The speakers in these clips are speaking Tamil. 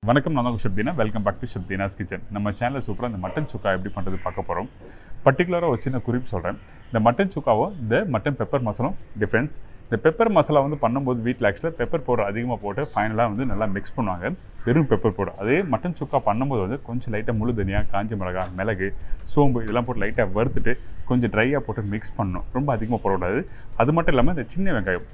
வணக்கம், நான் Chef Deena. Welcome back to Chef Deena's Kitchen. நம்ம சேனலில் சூப்பராக இந்த மட்டன் சுக்கா எப்படி பண்ணுறது பார்க்க போகிறோம். பர்டிகுலராக ஒரு சின்ன குறிப்பு சொல்கிறேன். இந்த மட்டன் சுக்காவோ இந்த மட்டன் பெப்பர் மசாலும் டிஃப்ரென்ஸ். இந்த பெப்பர் மசாலா வந்து பண்ணும்போது வீட்டில் ஆக்சுவலாக பெப்பர் பவுடர் அதிகமாக போட்டு ஃபைனலாக வந்து நல்லா மிக்ஸ் பண்ணுவாங்க, வெறும் பெப்பர் பவுடர். அதே மட்டன் சுக்கா பண்ணும்போது வந்து கொஞ்சம் லைட்டாக முழு தனியா, காஞ்ச மிளகாய், மிளகு, சோம்பு இதெல்லாம் போட்டு லைட்டாக வறுத்துட்டு கொஞ்சம் ட்ரையாக போட்டு மிக்ஸ் பண்ணணும். ரொம்ப அதிகமாக போடக்கூடாது. அது மட்டும் இல்லாமல் இந்த சின்ன வெங்காயம்,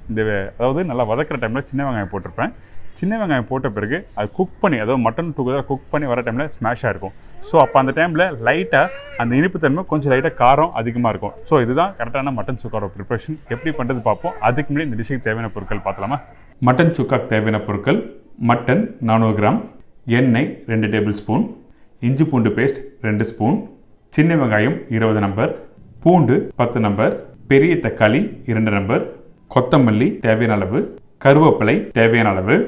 அதாவது நல்லா வதக்கிற டைமில் சின்ன வெங்காயம் போட்டிருப்பேன். சின்ன வெங்காயம் போட்ட பிறகு அது குக் பண்ணி, அதாவது மட்டன் டுகெதர் குக் பண்ணி வர டைமில் ஸ்மாஷாக இருக்கும். ஸோ அப்போ அந்த டைமில் லைட்டாக அந்த இனிப்பு தன்மை கொஞ்சம் லைட்டாக காரம் அதிகமாக இருக்கும். ஸோ இதுதான் கரெக்டான மட்டன் சுக்காரோட ப்ரிப்ரேஷன். எப்படி பண்ணுறது பார்ப்போம். அதுக்கு முன்னாடி இந்த டிஷ்ஷுக்கு தேவையான பொருட்கள் பார்த்தலாமா. மட்டன் சுக்காக்கு தேவையான பொருட்கள்: மட்டன் 400 கிராம், எண்ணெய் 2 டேபிள் ஸ்பூன், இஞ்சி பூண்டு பேஸ்ட் 2 ஸ்பூன், சின்ன வெங்காயம் 20 நம்பர், பூண்டு 10 நம்பர், பெரிய தக்காளி 2 நம்பர், கொத்தமல்லி தேவையான அளவு, கருவேப்பிலை தேவையான அளவு,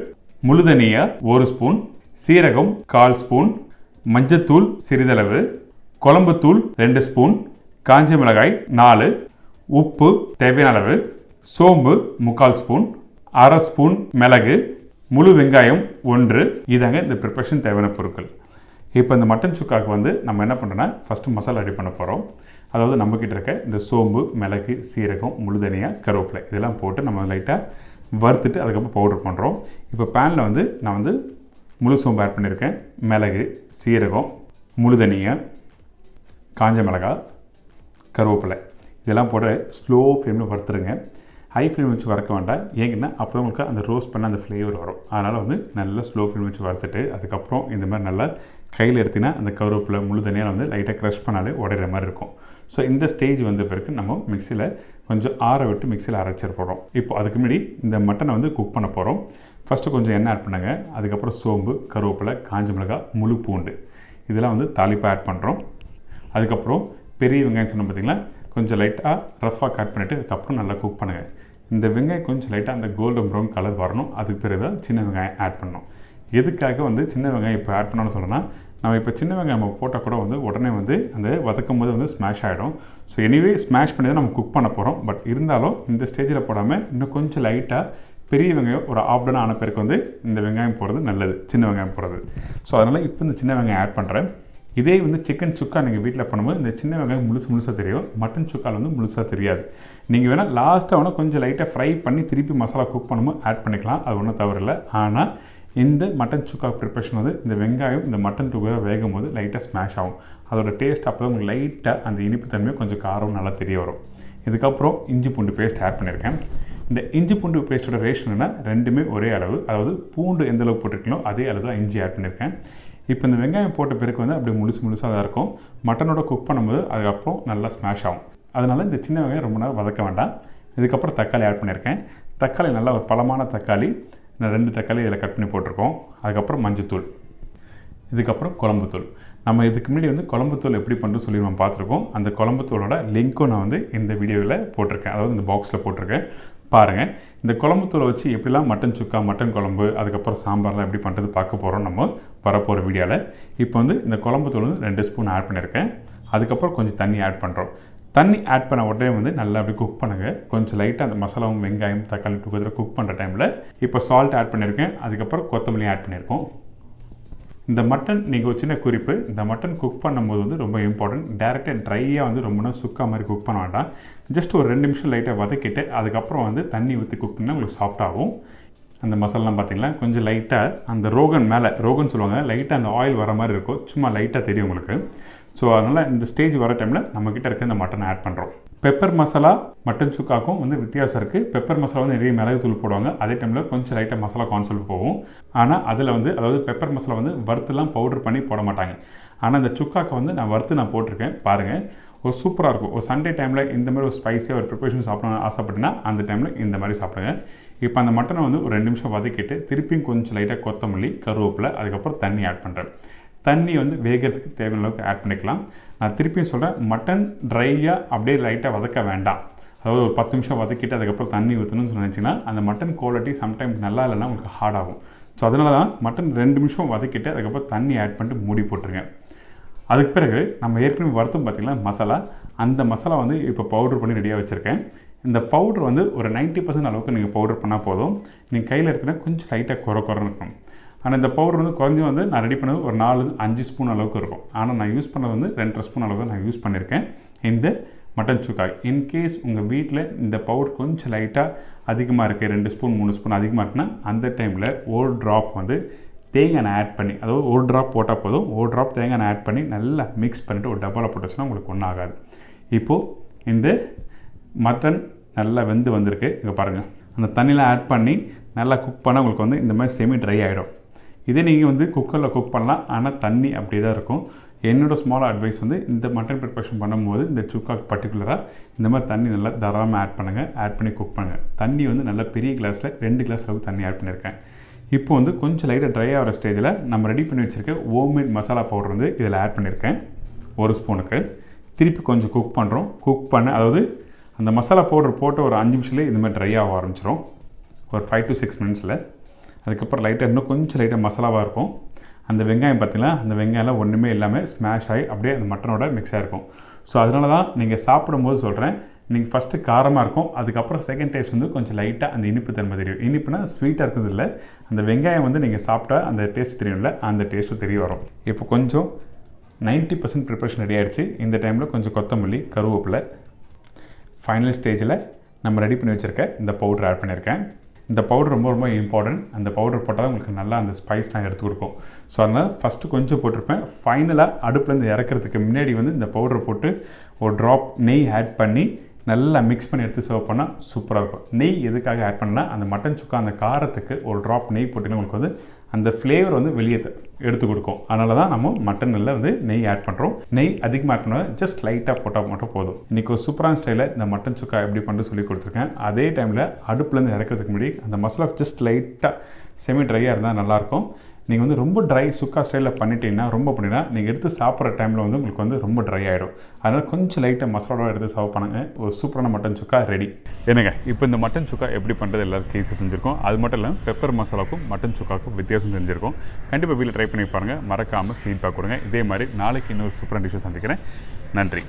முழுதனியா 1 ஸ்பூன், சீரகம் 1/4 ஸ்பூன், மஞ்சத்தூள் சிறிதளவு, குழம்புத்தூள் 2 ஸ்பூன், காஞ்ச மிளகாய் 4, உப்பு தேவையான அளவு, சோம்பு 3/4 ஸ்பூன், 1/2 ஸ்பூன் மிளகு, முழு வெங்காயம் 1. இதாங்க இந்த ப்ரிப்பரேஷன் தேவையான பொருட்கள். இப்போ இந்த மட்டன் சுக்காவுக்கு வந்து நம்ம என்ன பண்ணுறோன்னா ஃபஸ்ட்டு மசாலா ரெடி பண்ண போகிறோம். அதாவது நம்மக்கிட்ட இருக்க இந்த சோம்பு, மிளகு, சீரகம், முழுதனியா, கருவேப்பிலை இதெல்லாம் போட்டு நம்ம லைட்டாக வறுத்துட்டு அதுக்கப்புறம் பவுடர் பண்ணுறோம். இப்போ பேனில் வந்து நான் வந்து முழு சோம்பு ஆட் பண்ணியிருக்கேன், மிளகு, சீரகம், முழுதனியா, காஞ்ச மிளகாய், கருவேப்பிலை இதெல்லாம் போட்டு ஸ்லோ ஃப்ளேமில் வறுத்துருங்க. ஹை ஃப்ளேம் வச்சு வறுக்க வேண்டாம். ஏங்கன்னா அப்போ தான் உங்களுக்கு அந்த ரோஸ்ட் பண்ண அந்த ஃப்ளேவர் வரும். அதனால் வந்து நல்லா ஸ்லோ ஃப்ளேம் வச்சு வறுத்துட்டு அதுக்கப்புறம் இந்த மாதிரி நல்லா கையில் எடுத்திங்கன்னா அந்த கருவேப்பிலை, முழுதனியாக வந்து லைட்டாக க்ரஷ் பண்ணாலே உடையிற மாதிரி இருக்கும். ஸோ இந்த ஸ்டேஜ் வந்த பிறகு நம்ம மிக்சியில் கொஞ்சம் ஆற விட்டு மிக்சியில் அரைச்சிட போகிறோம். இப்போ அதுக்கு முன்னாடி இந்த மட்டனை வந்து குக் பண்ண போகிறோம். ஃபஸ்ட்டு கொஞ்சம் எண்ணெய் ஆட் பண்ணுங்க. அதுக்கப்புறம் சோம்பு, கருவேப்பிலை, காஞ்ச மிளகாய், முழு பூண்டு இதெல்லாம் வந்து தாளிப்பாக ஆட் பண்ணுறோம். அதுக்கப்புறம் பெரிய வெங்காயம் சொன்ன பார்த்திங்களா, கொஞ்சம் லைட்டாக ரஃப்பாக கட் பண்ணிவிட்டு அதுக்கப்புறம் நல்லா குக் பண்ணுங்கள். இந்த வெங்காயம் கொஞ்சம் லைட்டாக அந்த கோல்டன் ப்ரௌன் கலர் வரணும். அதுக்கு பிறகு தான் சின்ன வெங்காயம் ஆட் பண்ணணும். எதுக்காக வந்து சின்ன வெங்காயம் இப்போ ஆட் பண்ணணும்னு சொல்கிறேன்னா, நம்ம இப்போ சின்ன வெங்காயம் நம்ம போட்டால் கூட வந்து உடனே வந்து அந்த வதக்கும் போது வந்து ஸ்மாஷ் ஆகிடும். ஸோ எனிவே ஸ்மாஷ் பண்ணி தான் நம்ம குக் பண்ண போகிறோம். பட் இருந்தாலும் இந்த ஸ்டேஜில் போடாமல் இன்னும் கொஞ்சம் லைட்டாக பெரிய வெங்காயம் ஒரு ஆஃப் டன் ஆன பிறகு வந்து இந்த வெங்காயம் போடுறது நல்லது, சின்ன வெங்காயம் போடுறது. ஸோ அதனால் இப்போ இந்த சின்ன வெங்காயம் ஆட் பண்ணுறேன். இதே வந்து சிக்கன் சுக்கா நீங்கள் வீட்டில் பண்ணும்போது இந்த சின்ன வெங்காயம் முழுசாக தெரியும், மட்டன் சுக்காவில் வந்து முழுசாக தெரியாது. நீங்கள் வேணால் லாஸ்ட்டாக வேணால் கொஞ்சம் லைட்டாக ஃப்ரை பண்ணி திருப்பி மசாலா குக் பண்ணும்போது ஆட் பண்ணிக்கலாம், அது ஒன்றும் தவறில்லை. ஆனால் இந்த மட்டன் சுக்கா ப்ரிப்பரேஷன் வந்து இந்த வெங்காயம் இந்த மட்டன் டுகெதர் வேகும் போது லைட்டாக ஸ்மாஷ் ஆகும். அதோட டேஸ்ட் அப்போ தான் உங்களுக்கு லைட்டாக அந்த இனிப்பு தன்மையும் கொஞ்சம் காரம் நல்லா தெரிய வரும். இதுக்கப்புறம் இஞ்சி பூண்டு பேஸ்ட் ஆட் பண்ணியிருக்கேன். இந்த இஞ்சி பூண்டு பேஸ்ட்டோட ரேஷன்னா ரெண்டுமே ஒரே அளவு, அதாவது பூண்டு எந்த அளவு போட்டிருக்கீங்களோ அதே அளவு தான் இஞ்சி ஆட் பண்ணியிருக்கேன். இப்போ இந்த வெங்காயம் போட்ட பிறகு வந்து அப்படியே முழுசாக தான் இருக்கும். மட்டனோட குக் பண்ணும்போது அதுக்கப்புறம் நல்லா ஸ்மாஷ் ஆகும். அதனால் இந்த சின்ன வெங்காயம் ரொம்ப நேரம் வதக்க வேண்டாம். இதுக்கப்புறம் தக்காளி ஆட் பண்ணியிருக்கேன். தக்காளி நல்லா ஒரு பழமான தக்காளி, நான் 2 தக்காளி இதில் கட் பண்ணி போட்டிருக்கோம். அதுக்கப்புறம் மஞ்சத்தூள், இதுக்கப்புறம் குழம்புத்தூள். நம்ம இதுக்கு முன்னாடி வந்து குழம்புத்தூள் எப்படி பண்ணுறது சொல்லி நம்ம பார்த்துருக்கோம். அந்த குழம்புத்தூளோட லிங்க்கும் நான் வந்து இந்த வீடியோவில் போட்டிருக்கேன், அதாவது இந்த பாக்ஸில் போட்டிருக்கேன், பாருங்கள். இந்த குழம்புத்தூளை வச்சு எப்படிலாம் மட்டன் சுக்கா, மட்டன் குழம்பு, அதுக்கப்புறம் சாம்பார்லாம் எப்படி பண்ணுறது பார்க்க போகிறோம் நம்ம வரப்போகிற வீடியோவில். இப்போ வந்து இந்த குழம்புத்தூள் வந்து 2 ஸ்பூன் ஆட் பண்ணியிருக்கேன். அதுக்கப்புறம் கொஞ்சம் தண்ணி ஆட் பண்ணுறோம். தண்ணி ஆட் பண்ண உடனே வந்து நல்லா அப்படி குக் பண்ணுங்கள். கொஞ்சம் லைட்டாக அந்த மசாலாவும் வெங்காயம் தக்காளி டுகெதர் குக் பண்ணுற டைமில் இப்போ சால்ட் ஆட் பண்ணியிருக்கேன். அதுக்கப்புறம் கொத்தமல்லி ஆட் பண்ணியிருக்கோம். இந்த மட்டன் நீங்கள் ஒரு சின்ன குறிப்பு, இந்த மட்டன் குக் பண்ணும்போது வந்து ரொம்ப இம்பார்ட்டன்ட். டேரெக்டாக ட்ரையாக வந்து ரொம்ப நேரம் சுக்கா மாதிரி குக் பண்ண வேண்டாம். ஜஸ்ட் ஒரு 2 நிமிஷம் லைட்டாக வதக்கிட்டு அதுக்கப்புறம் வந்து தண்ணி ஊற்றி குக் பண்ணால் உங்களுக்கு சாஃப்டாகும். அந்த மசாலாம் பார்த்திங்களா கொஞ்சம் லைட்டாக அந்த ரோகன் மேலே, ரோகன் சொல்லுவாங்க, லைட்டாக அந்த ஆயில் வர மாதிரி இருக்கும், சும்மா லைட்டாக தெரியும் உங்களுக்கு. ஸோ அதனால் இந்த ஸ்டேஜ் வர டைமில் நம்மக்கிட்ட இருக்க இந்த மட்டனை ஆட் பண்ணுறோம். பெப்பர் மசாலா மட்டன் சுக்காக்கும் வந்து வித்தியாசம் இருக்குது. பெப்பர் மசாலா வந்து நிறைய மிளகு தூள் போடுவாங்க, அதே டைமில் கொஞ்சம் லைட்டாக மசாலா கான்செப்ட் போகும். ஆனால் அதில் வந்து அதாவது பெப்பர் மசாலா வந்து வறுத்துலாம் பவுடர் பண்ணி போட மாட்டாங்க. ஆனால் இந்த சுக்காக்கு வந்து நான் வறுத்து நான் போட்டிருக்கேன், பாருங்கள். ஒரு சூப்பராக இருக்கும். ஒரு சண்டே டைமில் இந்த மாதிரி ஒரு ஸ்பைஸியாக ஒரு ப்ரிப்பரேஷன் சாப்பிடணும்னு ஆசைப்பட்டீங்கன்னா அந்த டைமில் இந்த மாதிரி சாப்பிடுங்க. இப்போ அந்த மட்டனை வந்து ஒரு 2 நிமிஷம் வதக்கிட்டு திருப்பியும் கொஞ்சம் லைட்டாக கொத்தமல்லி, கருவேப்பிலை, அதுக்கப்புறம் தண்ணி ஆட் பண்ணுறேன். தண்ணி வந்து வேகிறதுக்கு தேவையான அளவுக்கு ஆட் பண்ணிக்கலாம். நான் திருப்பியும் சொல்கிறேன், மட்டன் ட்ரையாக அப்படியே லைட்டாக வதக்க வேண்டாம். அதாவது ஒரு 10 நிமிஷம் வதக்கிட்டு அதுக்கப்புறம் தண்ணி ஊற்றணும்னு நினச்சிங்கன்னா அந்த மட்டன் குவாலிட்டி சம்டைம் நல்லா இல்லைன்னா உங்களுக்கு ஹார்ட் ஆகும். ஸோ அதனால தான் மட்டன் 2 நிமிஷம் வதக்கிட்டு அதுக்கப்புறம் தண்ணி ஆட் பண்ணிட்டு மூடி போட்டுருங்க. அதுக்கு பிறகு நம்ம ஏற்கனவே வறுத்தோம் பார்த்திங்களா மசாலா, அந்த மசாலா வந்து இப்போ பவுடர் பண்ணி ரெடியாக வச்சுருக்கேன். இந்த பவுடர் வந்து ஒரு 90% அளவுக்கு நீங்கள் பவுடர் பண்ணால் போதும். நீங்கள் கையில் எடுத்துனா கொஞ்சம் லைட்டாக குறை இருக்கும். ஆனால் இந்த பவுடர் வந்து குறைஞ்சி வந்து நான் ரெடி பண்ணது ஒரு 4-5 ஸ்பூன் அளவுக்கு இருக்கும். ஆனால் நான் யூஸ் பண்ணது வந்து 2.5 ஸ்பூன் அளவுக்கு நான் யூஸ் பண்ணியிருக்கேன் இந்த மட்டன் சுக்கா. இன்கேஸ் உங்கள் வீட்டில் இந்த பவுடர் கொஞ்சம் லைட்டாக அதிகமாக இருக்குது, 2 ஸ்பூன் 3 ஸ்பூன் அதிகமாக இருக்குன்னா அந்த டைமில் ஒரு ட்ராப் வந்து தேங்காய் எண்ணெய் ஆட் பண்ணி, அதாவது ஒரு ட்ராப் போட்டால் போதும், ஒரு ட்ராப் தேங்காய் எண்ணெய் ஆட் பண்ணி நல்லா மிக்ஸ் பண்ணிவிட்டு ஒரு டப்பாவில் போட்டு வச்சுன்னா உங்களுக்கு ஒன்றும் ஆகாது. இப்போது இந்த மட்டன் நல்லா வெந்து வந்திருக்கு. இங்கே பாருங்கள், அந்த தண்ணியில் ஆட் பண்ணி நல்லா குக் பண்ணால் உங்களுக்கு வந்து இந்த மாதிரி செமி ட்ரை ஆகிடும். இதே நீங்கள் வந்து குக்கரில் குக் பண்ணலாம், ஆனால் தண்ணி அப்படி தான் இருக்கும். என்னோடய ஸ்மால் அட்வைஸ் வந்து இந்த மட்டன் ப்ரிப்பரேஷன் பண்ணும்போது இந்த சுக்காக்கு பர்டிகுலராக இந்த மாதிரி தண்ணி நல்லா தாராளமாக ஆட் பண்ணுங்கள், ஆட் பண்ணி குக் பண்ணுங்கள். தண்ணி வந்து நல்லா பெரிய கிளாஸில் 2 கிளாஸ் அளவுக்கு தண்ணி ஆட் பண்ணியிருக்கேன். இப்போ வந்து கொஞ்சம் லைட்டாக ட்ரை ஆகிற ஸ்டேஜில் நம்ம ரெடி பண்ணி வச்சுருக்க ஹோம்மேட் மசாலா பவுடர் வந்து இதில் ஆட் பண்ணியிருக்கேன் 1 ஸ்பூனுக்கு. திருப்பி கொஞ்சம் குக் பண்ணுறோம். குக் பண்ண, அதாவது அந்த மசாலா பவுடர் போட்டு ஒரு 5 நிமிஷத்துலேயே இந்த மாதிரி ட்ரை ஆக ஆரம்பிச்சிடும், ஒரு 5 to 6 மினிட்ஸில். அதுக்கப்புறம் லைட்டாக இன்னும் கொஞ்சம் லைட்டாக மசாலாவாக இருக்கும். அந்த வெங்காயம் பார்த்திங்கன்னா, அந்த வெங்காயம்லாம் ஒன்றுமே இல்லாமல் ஸ்மாஷ் ஆகி அப்படியே அந்த மட்டனோட மிக்ஸ் ஆகிருக்கும். ஸோ அதனால தான் நீங்கள் சாப்பிடும்போது சொல்கிறேன், நீங்கள் ஃபஸ்ட்டு காரமாக இருக்கும், அதுக்கப்புறம் செகண்ட் டேஸ்ட் வந்து கொஞ்சம் லைட்டாக அந்த இனிப்பு தன்மை தெரியும். இனிப்புனா ஸ்வீட்டாக இருக்கிறது இல்லை, அந்த வெங்காயம் வந்து நீங்கள் சாப்பிட்டா அந்த டேஸ்ட் தெரியும்ல, அந்த டேஸ்ட்டும் தெரிய வரும். இப்போ கொஞ்சம் 90% ப்ரிப்பரேஷன் ரெடி ஆகிடுச்சு. இந்த டைமில் கொஞ்சம் கொத்தமல்லி, கருவேப்பிலை, ஃபைனல் ஸ்டேஜில் நம்ம ரெடி பண்ணி வச்சுருக்க இந்த பவுடர் ஆட் பண்ணியிருக்கேன். இந்த பவுடர் ரொம்ப ரொம்ப இம்பார்ட்டன்ட். அந்த பவுடர் போட்டால் தான் உங்களுக்கு நல்லா அந்த ஸ்பைஸ்லாம் எடுத்து கொடுக்கும். ஸோ அதனால் ஃபஸ்ட்டு கொஞ்சம் போட்டிருப்பேன். ஃபைனலாக அடுப்புலேருந்து இறக்கிறதுக்கு முன்னாடி வந்து இந்த பவுடரை போட்டு ஒரு ட்ராப் நெய் ஆட் பண்ணி நல்லா மிக்ஸ் பண்ணி எடுத்து சர்வ் பண்ணால் சூப்பராக இருக்கும். நெய் எதுக்காக ஆட் பண்ணால் அந்த மட்டன் சுக்கா அந்த காரத்துக்கு ஒரு ட்ராப் நெய் போட்டிங்கன்னா உங்களுக்கு வந்து அந்த ஃப்ளேவர் வந்து வெளியே எடுத்து கொடுக்கும். அதனால தான் நம்ம மட்டனில் வந்து நெய் ஆட் பண்ணுறோம். நெய் அதிகமாக ஆட் பண்ணால் ஜஸ்ட் லைட்டாக போட்டால் மட்டும் போதும். இன்றைக்கி ஒரு சூப்பரான ஸ்டைலில் இந்த மட்டன் சுக்கா எப்படி பண்ணி சொல்லி கொடுத்துருக்கேன். அதே டைமில் அடுப்புலேருந்து இறக்கிறதுக்கு முன்னாடி அந்த மசாலா ஜஸ்ட் லைட்டாக செமி ட்ரையாக இருந்தால் நல்லாயிருக்கும். நீங்கள் வந்து ரொம்ப ட்ரை சுக்கா ஸ்டைலில் பண்ணிட்டீங்கன்னா, ரொம்ப பண்ணிங்கன்னா நீங்கள் எடுத்து சாப்பிட்ற டைமில் வந்து உங்களுக்கு வந்து ரொம்ப ட்ரை ஆகிடும். அதனால் கொஞ்சம் லைட்டாக மசாலாவோட எடுத்து சர்வ் பண்ணுங்கள். ஒரு சூப்பரான மட்டன் சுக்கா ரெடி. என்னங்க, இப்போ இந்த மட்டன் சுக்கா எப்படி பண்ணுறது எல்லாருக்கும் ஈஸியாக தெரிஞ்சிருக்கும். அது மட்டும் இல்லாமல் பெப்பர் மசாலாவுக்கும் மட்டன் சுக்காவுக்கும் வித்தியாசம் தெரிஞ்சிருக்கும். கண்டிப்பாக வீட்டில் ட்ரை பண்ணி பாருங்கள். மறக்காமல் ஃபீட்பேக் கொடுங்க. இதே மாதிரி நாளைக்கு இன்னொரு சூப்பரான டிஷ்ஷை சந்திக்கிறேன். நன்றி.